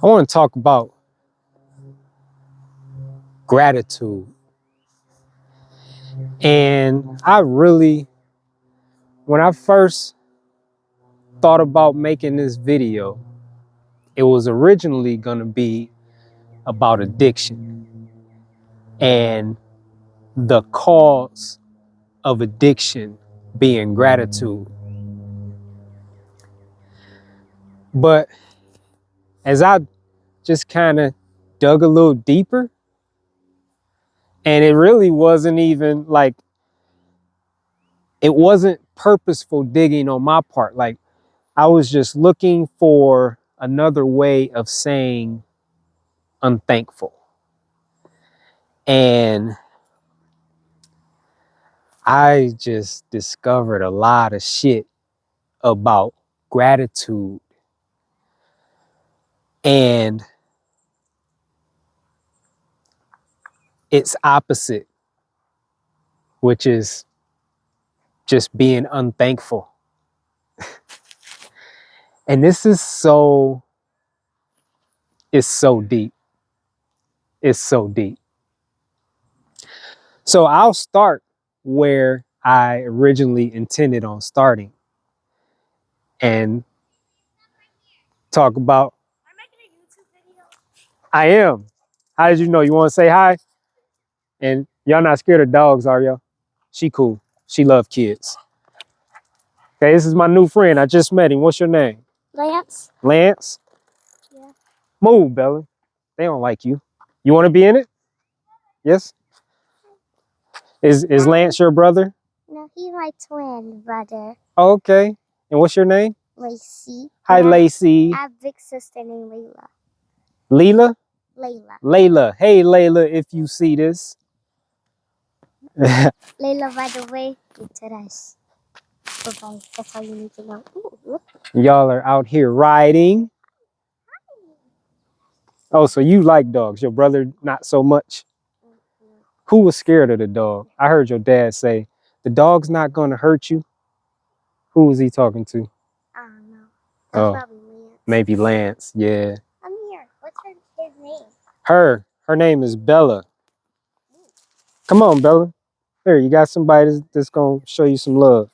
I want to talk about gratitude. And when I first thought about making this video, it was originally going to be about addiction and the cause of addiction being gratitude. But as I just kind of dug a little deeper, and it really wasn't even like, it wasn't purposeful digging on my part. Like, I was just looking for another way of saying unthankful. And I just discovered a lot of shit about gratitude and its opposite, which is just being unthankful. And this is it's so deep. It's so deep. So I'll start where I originally intended on starting and talk about. I'm making a YouTube video. I am. How did you know? You want to say hi? And y'all not scared of dogs, are y'all? She cool. She love kids. Okay, this is my new friend. I just met him. What's your name? Lance? Lance? Yeah. Move, Bella. They don't like you. You want to be in it? Yes? Is Lance your brother? No, he's my twin brother. Oh, okay. And what's your name? Lacey. Hi, Lacey. I have a big sister named Layla. Leela? Layla. Layla. Hey, Layla, if you see this. Layla, by the way, get to us. Bye-bye. That's all you need to know. Ooh, Y'all are out here riding. Oh, so you like dogs. Your brother, not so much. Who was scared of the dog? I heard your dad say, the dog's not going to hurt you. Who was he talking to? I don't know. Oh, Probably Lance. maybe Lance. Yeah. I'm here. What's his name? Her name is Bella. Come on, Bella. Here, you got somebody that's going to show you some love.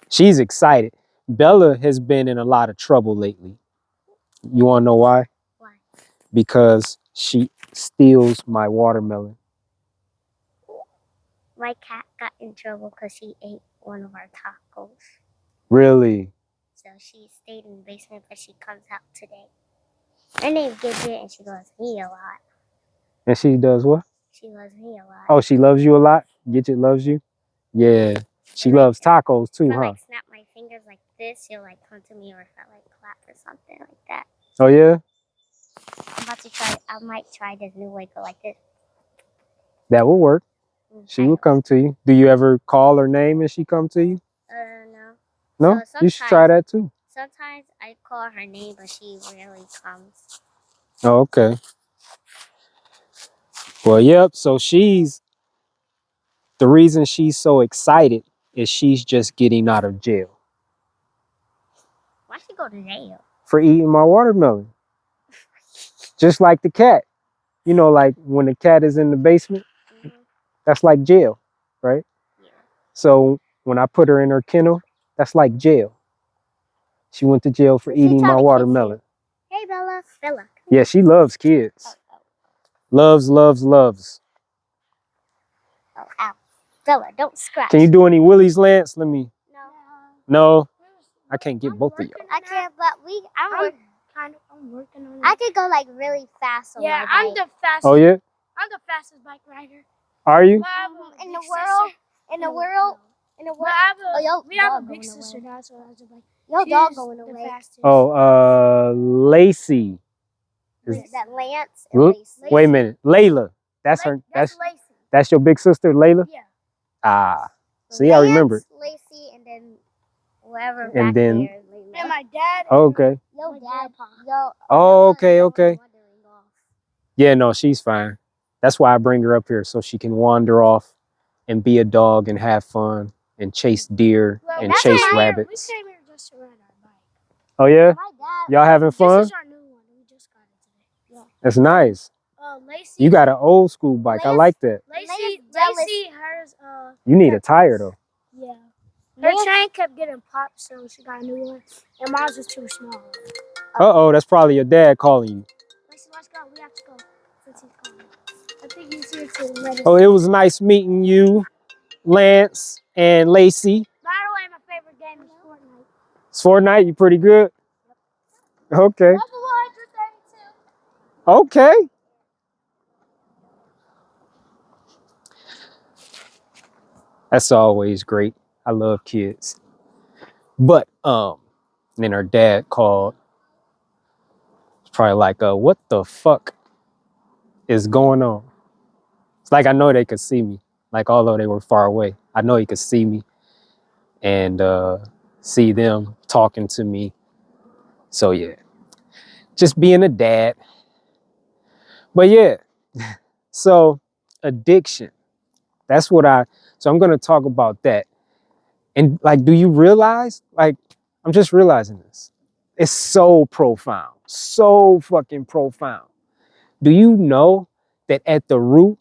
She's excited. Bella has been in a lot of trouble lately. You want to know why? Why? Because she steals my watermelon. My cat got in trouble because she ate one of our tacos. Really? So she stayed in the basement, but she comes out today. Her name's Gidget, and she loves me a lot. And she does what? She loves me a lot. Oh, she loves you a lot? Gidget loves you? Yeah. She loves tacos too, if I huh? like snap my fingers like this, she'll like come to me, or if I like clap or something like that. Oh, yeah? I'm about to try. I might try this new way, go like this. That will work. She will come to you. Do you ever call her name and she come to you? No. No? So You should try that too. Sometimes I call her name, but she rarely comes. Oh, okay. Well, yep. So the reason she's so excited is she's just getting out of jail. Why'd she go to jail? For eating my watermelon. Just like the cat. You know, like when the cat is in the basement, that's like jail, right? Yeah. So when I put her in her kennel, that's like jail. She went to jail for eating my watermelon. Hey, Bella. Bella. Yeah, she loves kids. Loves. Oh, ow. Bella, don't scratch. Can you do any willies, Lance? Let me. No. No? I can't get both of y'all. I can't, but I'm working on it. I could go like really fast on my bike. I'm the fastest. Oh, yeah? I'm the fastest bike rider. Are you? In the world. We have a big sister now, so I was like, your dog going away. Oh, Lacey. Is that Lance and Lacey? Wait a minute. Layla. That's her. That's Lacey. That's your big sister, Layla? Yeah. Ah. See, I remember. Lacey, and then whoever And back then there. And my dad. Okay. Yo, Dad. Oh, okay. Yeah, no, she's fine. That's why I bring her up here, so she can wander off and be a dog and have fun and chase deer and chase rabbits. We came here just to ride our bike. Oh yeah, My dad. y'all having fun? This is our new one. We just got it today. Yeah. That's nice. Lacey. You got an old school bike. I like that. Lacey, hers. You need a tire though. Yeah. Her chain kept getting popped, so she got a new one. And mine was too small. Uh-oh, that's probably your dad calling you. Let's go. We have to go. Since he's calling. I think he's here to let us. Oh, it was nice meeting you, Lance and Lacey. By the way, my favorite game is Fortnite. It's Fortnite, you pretty good? Okay. Level 132. Okay. That's always great. I love kids. But then her dad called. It's probably like, what the fuck is going on? It's like I know they could see me. Like although they were far away, I know he could see me and see them talking to me. So yeah, just being a dad. But yeah, so addiction. That's what so I'm gonna talk about that. And like, do you realize, like, I'm just realizing this. It's so profound, so fucking profound. Do you know that at the root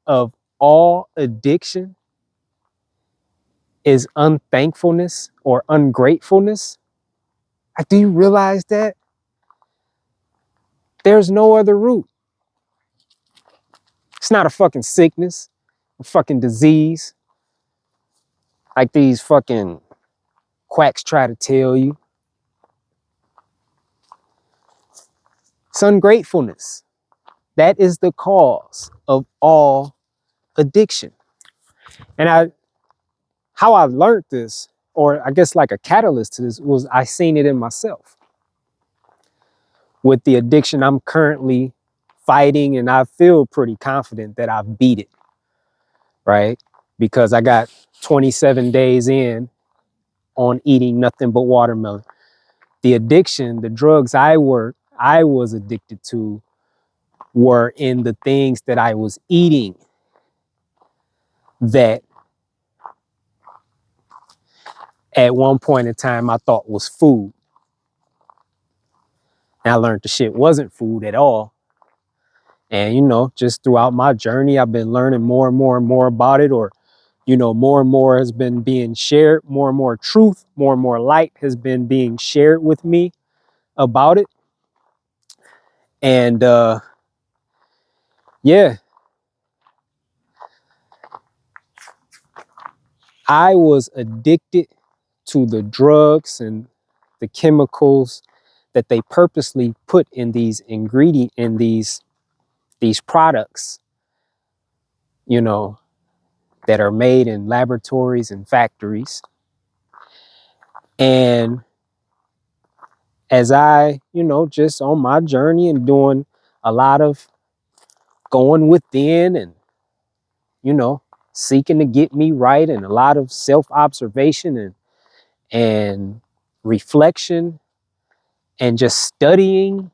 of all addiction is unthankfulness or ungratefulness? Like, do you realize that? There's no other root. It's not a fucking sickness, a fucking disease, like these fucking quacks try to tell you. It's ungratefulness. That is the cause of all addiction. And how I learned this, or I guess like a catalyst to this, was I seen it in myself with the addiction I'm currently fighting, and I feel pretty confident that I've beat it, right? Because I got 27 days in on eating nothing but watermelon. The addiction, the drugs I was addicted to were in the things that I was eating that at one point in time I thought was food. And I learned the shit wasn't food at all. And, just throughout my journey, I've been learning more and more and more about it, or, more and more has been being shared, more and more truth, more and more light has been being shared with me about it. And yeah, I was addicted to the drugs and the chemicals that they purposely put in these ingredients, in these products, that are made in laboratories and factories. And as I, just on my journey and doing a lot of going within and, seeking to get me right, and a lot of self-observation and reflection and just studying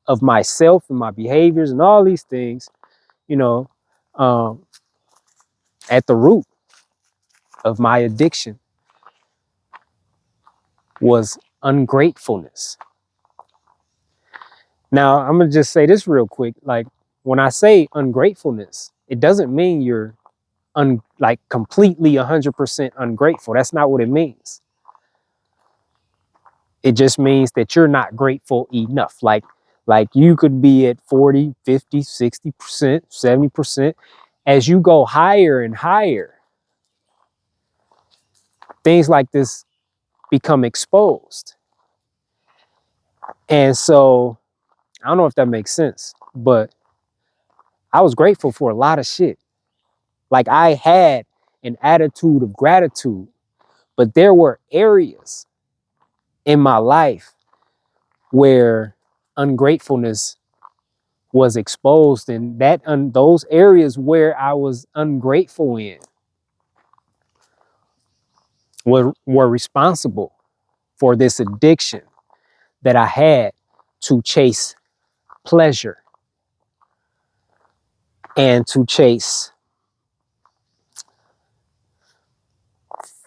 of myself and my behaviors and all these things, um, at the root of my addiction was ungratefulness. Now, I'm gonna just say this real quick. Like, when I say ungratefulness, it doesn't mean you're like completely 100% ungrateful. That's not what it means. It just means that you're not grateful enough. Like you could be at 40, 50, 60%, 70%. As you go higher and higher, things like this become exposed. And so, I don't know if that makes sense, but I was grateful for a lot of shit. Like, I had an attitude of gratitude, but there were areas in my life where ungratefulness was exposed, and those areas where I was ungrateful in were responsible for this addiction that I had to chase pleasure and to chase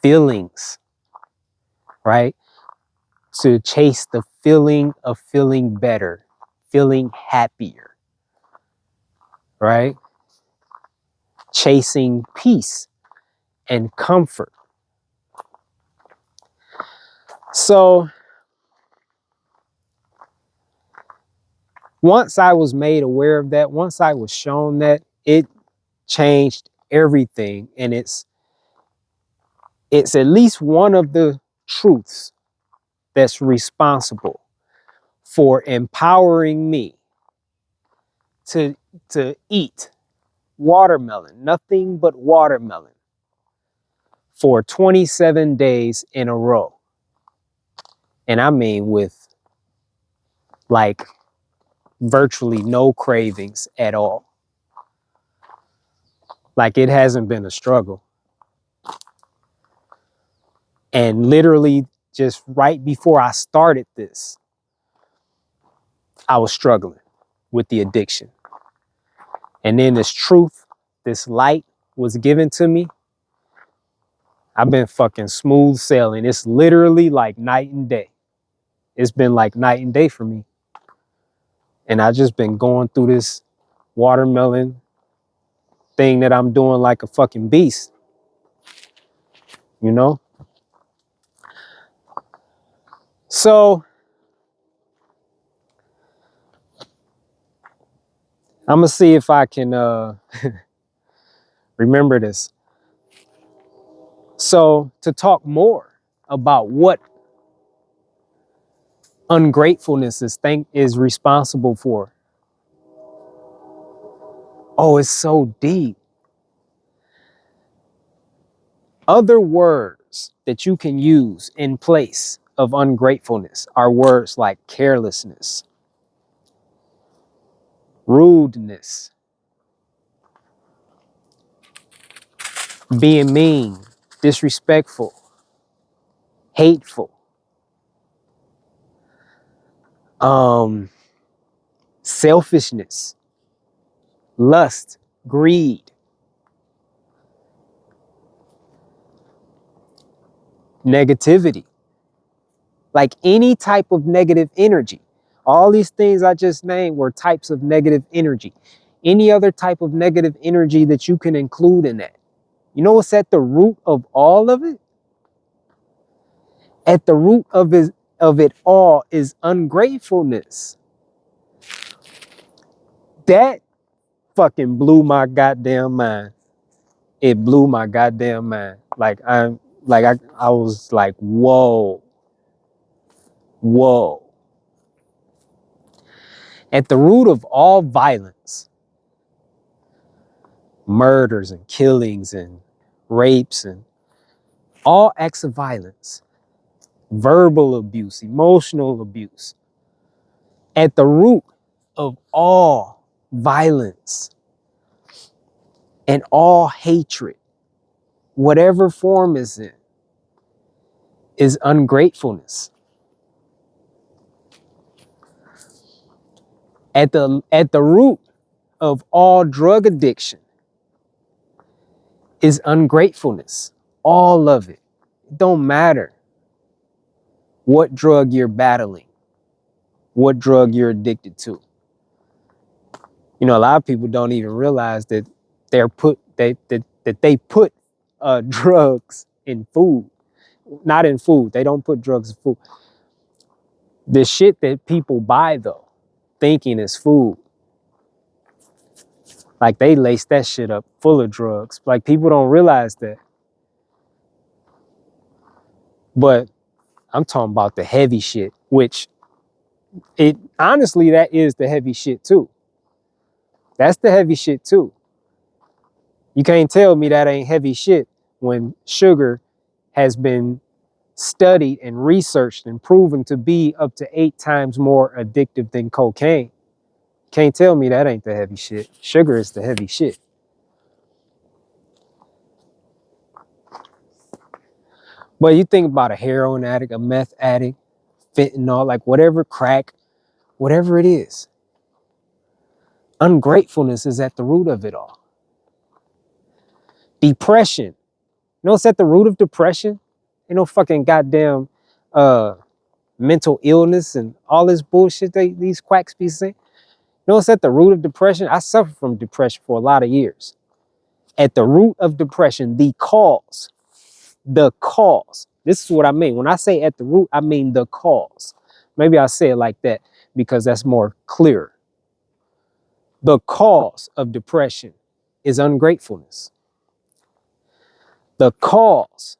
feelings, right? to chase the feeling of feeling better, feeling happier, right? Chasing peace and comfort. So once I was made aware of that, once I was shown that, it changed everything. And it's at least one of the truths that's responsible for empowering me to eat watermelon, nothing but watermelon, for 27 days in a row. And I mean with like virtually no cravings at all. Like it hasn't been a struggle. And literally just right before I started this, I was struggling with the addiction. And then this truth, this light was given to me. I've been fucking smooth sailing. It's literally like night and day. It's been like night and day for me. And I just been going through this watermelon thing that I'm doing like a fucking beast, you know? So I'm gonna see if I can remember this. So to talk more about what ungratefulness is responsible for. Oh, it's so deep. Other words that you can use in place of ungratefulness are words like carelessness, rudeness, being mean, disrespectful, hateful, selfishness, lust, greed, negativity, like any type of negative energy. All these things I just named were types of negative energy. Any other type of negative energy that you can include in that. You know what's at the root of all of it? At the root of it all is ungratefulness. That fucking blew my goddamn mind. It blew my goddamn mind. I was like, whoa. Whoa. At the root of all violence, murders and killings and rapes and all acts of violence, verbal abuse, emotional abuse, at the root of all violence and all hatred, whatever form is in, is ungratefulness. At the root of all drug addiction is ungratefulness. All of it. It don't matter what drug you're battling, what drug you're addicted to. You know, a lot of people don't even realize that they put drugs in food. Not in food. They don't put drugs in food. The shit that people buy though, thinking is food. Like they lace that shit up full of drugs. Like people don't realize that. But I'm talking about the heavy shit, which it honestly, that is the heavy shit too. That's the heavy shit too. You can't tell me that ain't heavy shit when sugar has been studied and researched and proven to be up to 8 times more addictive than cocaine. Can't tell me that ain't the heavy shit. Sugar is the heavy shit. But you think about a heroin addict, a meth addict, fentanyl, like whatever, crack, whatever it is. Ungratefulness is at the root of it all. Depression. You know what's at the root of depression? Ain't no fucking goddamn mental illness and all this bullshit these quacks be saying. You know what's at the root of depression? I suffered from depression for a lot of years. At the root of depression, the cause. This is what I mean. When I say at the root, I mean the cause. Maybe I'll say it like that because that's more clear. The cause of depression is ungratefulness. The cause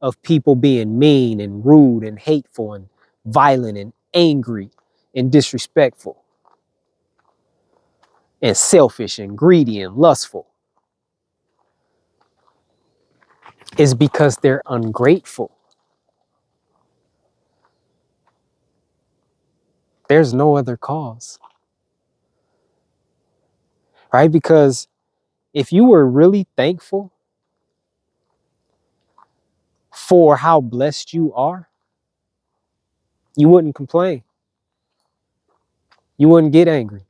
of people being mean and rude and hateful and violent and angry and disrespectful and selfish and greedy and lustful is because they're ungrateful. There's no other cause, right? Because if you were really thankful for how blessed you are, you wouldn't complain. You wouldn't get angry.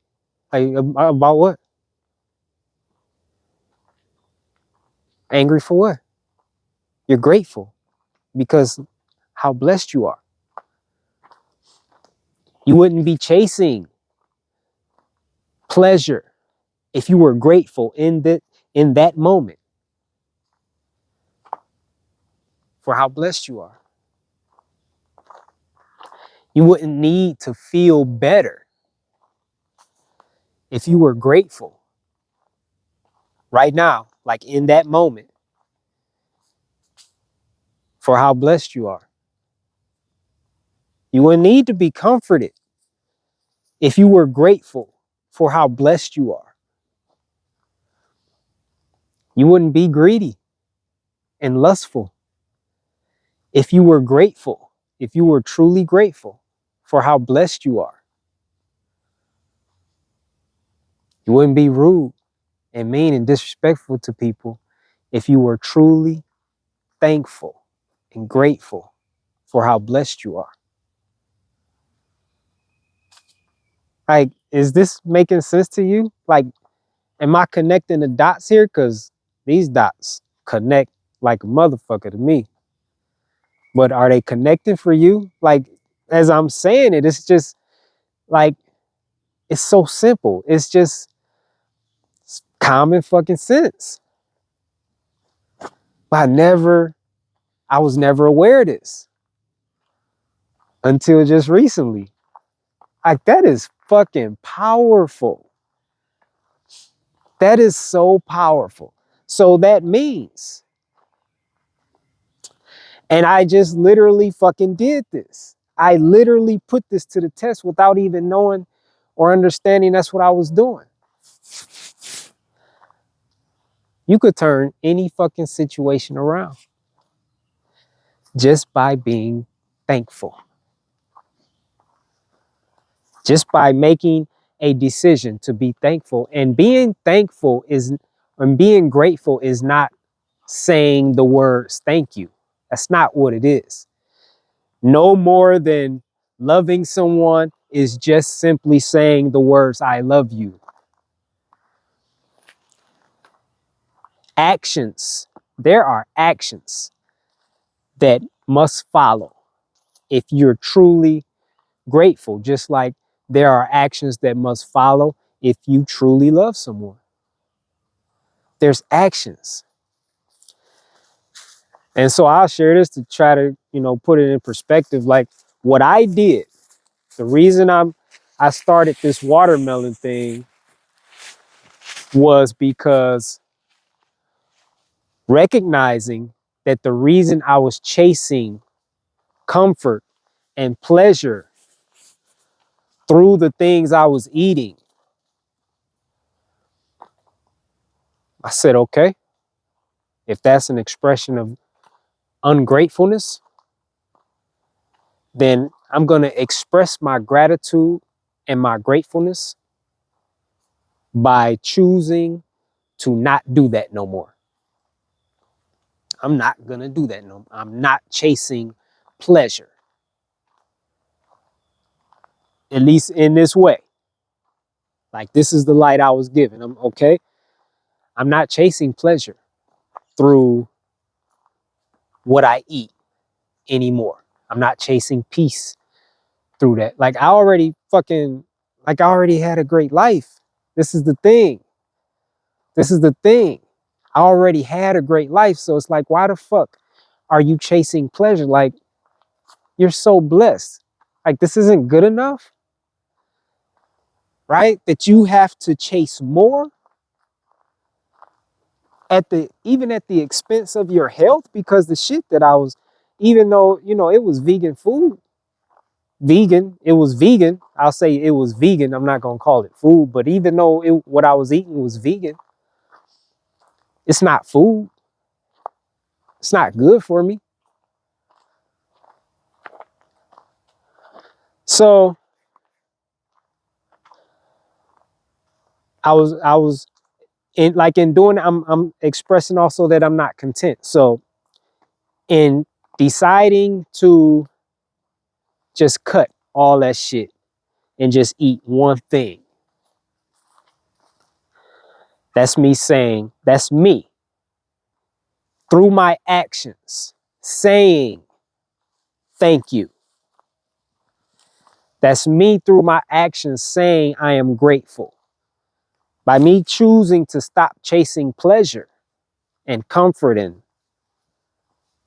Like, about what? Angry for what? You're grateful because how blessed you are. You wouldn't be chasing pleasure if you were grateful in that moment for how blessed you are. You wouldn't need to feel better if you were grateful right now, like in that moment, for how blessed you are. You wouldn't need to be comforted if you were grateful for how blessed you are. You wouldn't be greedy and lustful if you were grateful, if you were truly grateful for how blessed you are. You wouldn't be rude and mean and disrespectful to people if you were truly thankful and grateful for how blessed you are. Like, is this making sense to you? Like, am I connecting the dots here? Because these dots connect like a motherfucker to me. But are they connecting for you? Like, as I'm saying it, it's just like, it's so simple. It's just common fucking sense. But I was never aware of this until just recently. Like, that is fucking powerful. That is so powerful. So that means, and I just literally fucking did this. I literally put this to the test without even knowing or understanding that's what I was doing. You could turn any fucking situation around just by being thankful. Just by making a decision to be thankful. And being thankful and being grateful is not saying the words thank you. That's not what it is. No more than loving someone is just simply saying the words I love you. Actions, there are actions that must follow if you're truly grateful, just like there are actions that must follow if you truly love someone. There's actions. And so I'll share this to try to, put it in perspective. Like, what I did, the reason I started this watermelon thing was because recognizing that the reason I was chasing comfort and pleasure through the things I was eating, I said, okay, if that's an expression of ungratefulness, then I'm going to express my gratitude and my gratefulness by choosing to not do that no more. I'm not going to do that no more. I'm not chasing pleasure, at least in this way. Like, this is the light I was given. I'm not chasing pleasure through what I eat anymore. I'm not chasing peace through that. Like I already fucking, like I already had a great life. This is the thing. This is the thing. I already had a great life. So it's like, why the fuck are you chasing pleasure? Like, you're so blessed. Like, this isn't good enough, right? That you have to chase more at the, even at the expense of your health, because the shit that I was, even though, you know, it was vegan food, it was vegan. I'll say it was vegan. I'm not going to call it food, but even though what I was eating was vegan, it's not food. It's not good for me. So I was in doing it, I'm expressing also that I'm not content. So in deciding to just cut all that shit and just eat one thing, that's me saying, that's me through my actions saying thank you. That's me through my actions saying I am grateful. By me choosing to stop chasing pleasure and comfort and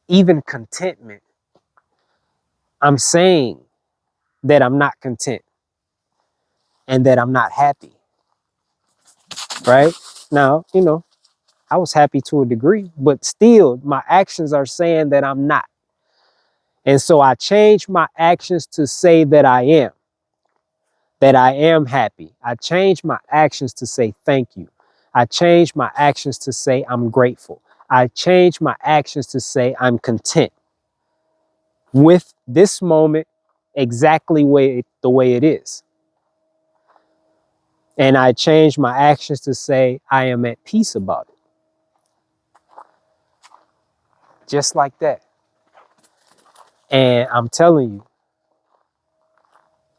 even contentment, I'm saying that I'm not content and that I'm not happy, right? Now, you know, I was happy to a degree, but still my actions are saying that I'm not. And so I changed my actions to say that I am happy. I changed my actions to say thank you. I changed my actions to say I'm grateful. I changed my actions to say I'm content with this moment exactly the way it is. And I changed my actions to say I am at peace about it. Just like that. And I'm telling you,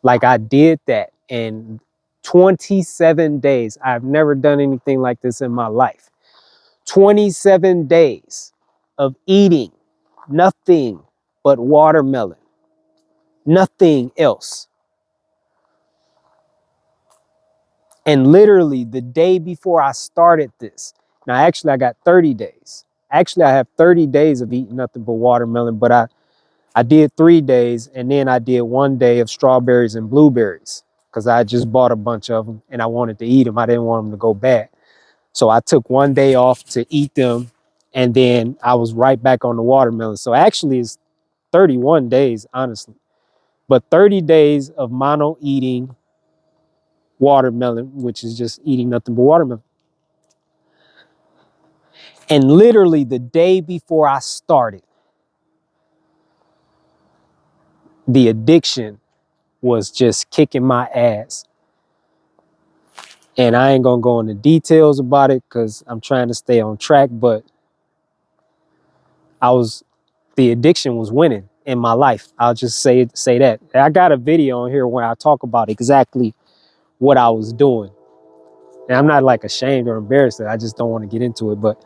like I did that in 27 days. I've never done anything like this in my life. 27 days of eating nothing but watermelon, nothing else. And literally the day before I started this, now actually I got 30 days. Actually, I have 30 days of eating nothing but watermelon, but I did 3 days and then I did 1 day of strawberries and blueberries because I just bought a bunch of them and I wanted to eat them. I didn't want them to go bad. So I took 1 day off to eat them and then I was right back on the watermelon. So actually it's 31 days, honestly, but 30 days of mono eating watermelon, which is just eating nothing but watermelon. And literally the day before I started, the addiction was just kicking my ass. And I ain't gonna go into details about it because I'm trying to stay on track, but the addiction was winning in my life. I'll just say that. I got a video on here where I talk about exactly what I was doing. And I'm not like ashamed or embarrassed. I just don't want to get into it, but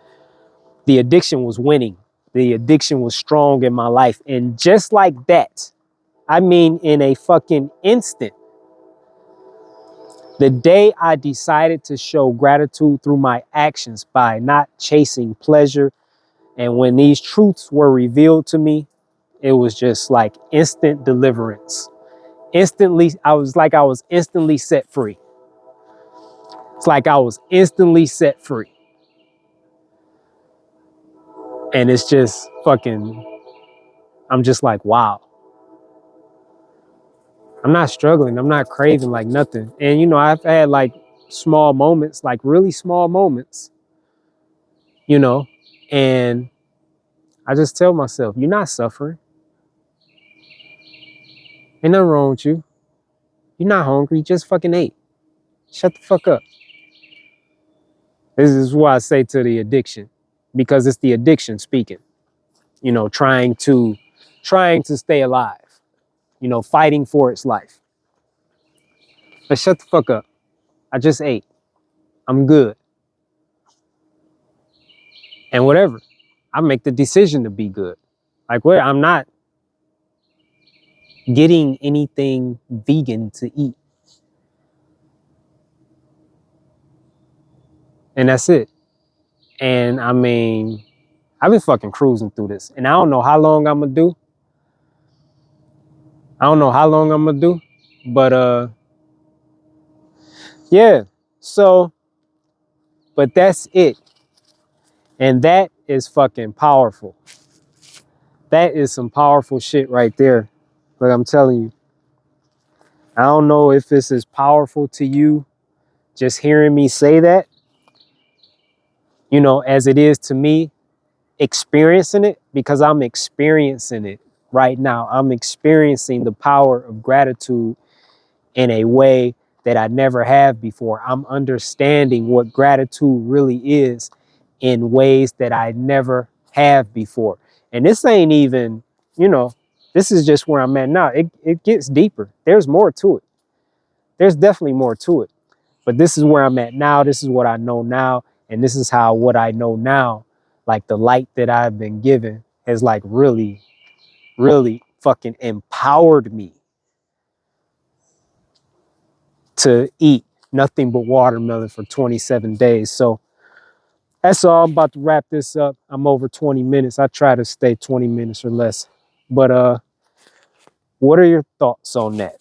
the addiction was winning. The addiction was strong in my life. And just like that, I mean, in a fucking instant, the day I decided to show gratitude through my actions by not chasing pleasure, and when these truths were revealed to me, it was just like instant deliverance. Instantly, I was instantly set free. It's like I was instantly set free. And it's just fucking, I'm just like, wow. I'm not struggling. I'm not craving like nothing. And, you know, I've had like small moments, like really small moments, you know, and I just tell myself, you're not suffering. Ain't nothing wrong with you. You're not hungry. You just fucking ate. Shut the fuck up. This is what I say to the addiction, because it's the addiction speaking, you know, trying to stay alive, you know, fighting for its life. But shut the fuck up. I just ate. I'm good. And whatever. I make the decision to be good. Like, where I'm not getting anything vegan to eat. And that's it. And I mean, I've been fucking cruising through this. And I don't know how long I'm gonna do. But yeah. So, but that's it. And that is fucking powerful. That is some powerful shit right there. Like I'm telling you. I don't know if it's as powerful to you just hearing me say that, as it is to me experiencing it, because I'm experiencing it right now. I'm experiencing the power of gratitude in a way that I never have before. I'm understanding what gratitude really is in ways that I never have before. And this ain't even, this is just where I'm at now. It gets deeper. There's more to it. There's definitely more to it. But this is where I'm at now. This is what I know now. And this is how what I know now, like the light that I've been given, has like really, really fucking empowered me to eat nothing but watermelon for 27 days. So that's all. I'm about to wrap this up. I'm over 20 minutes. I try to stay 20 minutes or less. But what are your thoughts on that?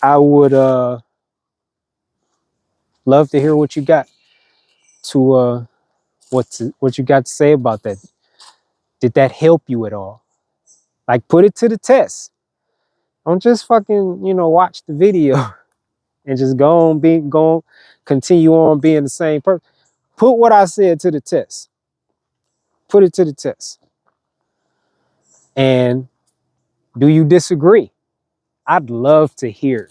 I would love to hear what you got to what you got to say about that. Did that help you at all? Like, put it to the test. Don't just fucking, watch the video and just continue on being the same person. Put what I said to the test. Put it to the test. And do you disagree? I'd love to hear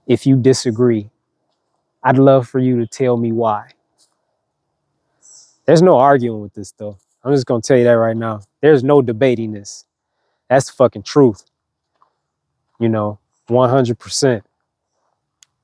if you disagree. I'd love for you to tell me why. There's no arguing with this, though. I'm just going to tell you that right now. There's no debating this. That's the fucking truth. 100%.